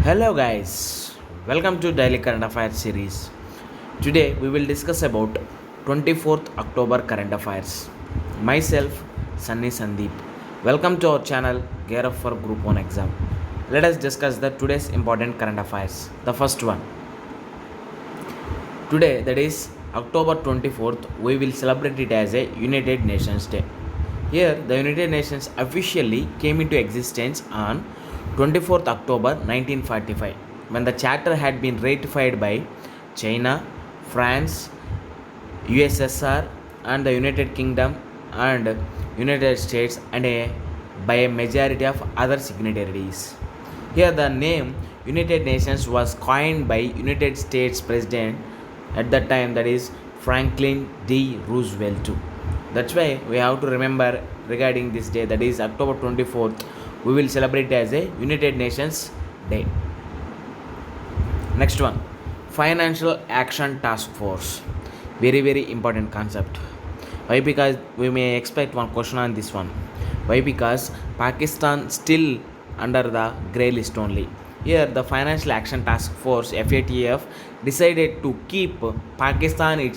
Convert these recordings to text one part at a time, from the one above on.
Hello guys, welcome to Daily Current Affairs series. Today we will discuss about 24th October current affairs. Myself, Sunny Sandeep. Welcome to our channel Gear Up for Group 1 exam. Let us discuss the today's important current affairs. The first one. Today, that is October 24th, we will celebrate it as a United Nations Day. Here, the United Nations officially came into existence on 24th October 1945 when the charter had been ratified by China, France, USSR and the United Kingdom and United States by a majority of other signatories. Here the name United Nations was coined by United States President at that time, that is Franklin D. Roosevelt too. That's why we have to remember regarding this day, that is October 24th, we will celebrate as a United Nations Day. Next one, Financial Action Task Force. Very important concept. Why? Because we may expect one question on this one. Why? Because Pakistan still under the grey list only. Here the Financial Action Task Force FATF decided to keep Pakistan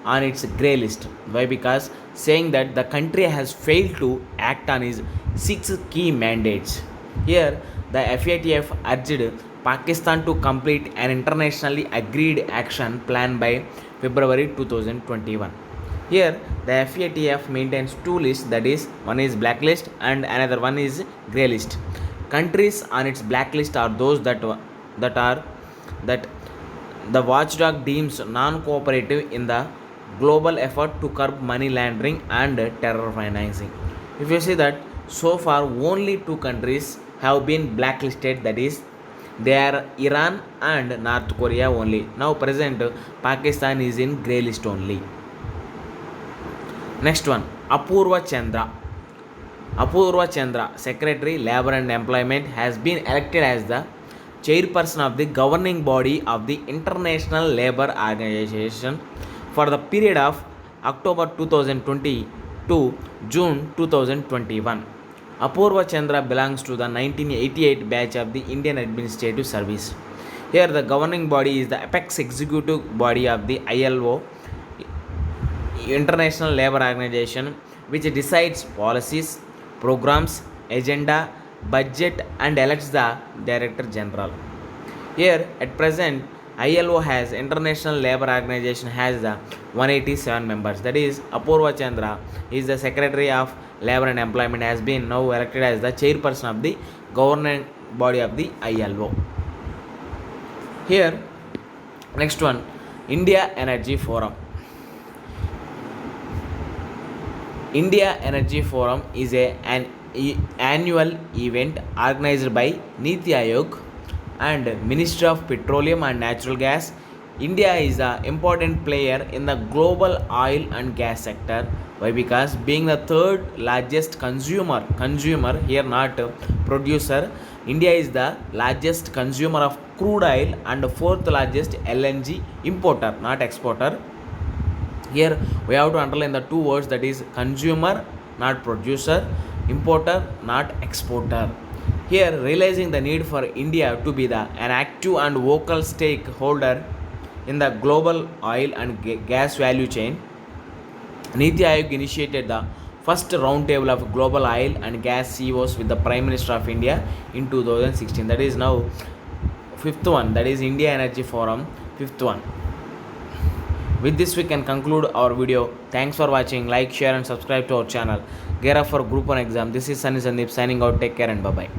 on its grey list. Why? Because saying that the country has failed to act on its 6 key mandates. Here the FATF urged Pakistan to complete an internationally agreed action plan by February 2021. Here the FATF maintains two lists, that is one is blacklist and another one is grey list. Countries on its blacklist are those that the watchdog deems non-cooperative in the global effort to curb money laundering and terror financing. If you see that so far only two countries have been blacklisted, that is they are Iran and North Korea only. Now present Pakistan is in grey list only. Next one, Apurva Chandra. Apurva Chandra, Secretary, Labour and Employment, has been elected as the chairperson of the governing body of the International Labour Organization for the period of October 2020 to June 2021. Apurva Chandra belongs to the 1988 batch of the Indian Administrative Service. Here the governing body is the apex executive body of the ILO, International Labour Organization, which decides policies, programs, agenda, budget and elects the Director General. Here at present ILO has International Labour Organization has the 187 members. That is Apurva Chandra is the Secretary of Labour and Employment, has been now elected as the chairperson of the governing body of the ILO. Here next one, India Energy Forum. India Energy Forum is an annual event organized by Niti Aayog and Ministry of Petroleum and Natural Gas. India is an important player in the global oil and gas sector. Why? Because being the third largest consumer here, not producer, India is the largest consumer of crude oil and fourth largest LNG importer, not exporter. Here we have to underline the two words, that is consumer, not producer, importer, not exporter. Here, realizing the need for India to be an active and vocal stakeholder in the global oil and gas value chain, Niti Aayog initiated the first roundtable of global oil and gas CEOs with the Prime Minister of India in 2016. That is now fifth one, that is India Energy Forum, fifth one. With this we can conclude our video. Thanks for watching. Like, share and subscribe to our channel. Gear Up for Group 1 exam. This is Sunny Sandeep signing out. Take care and bye bye.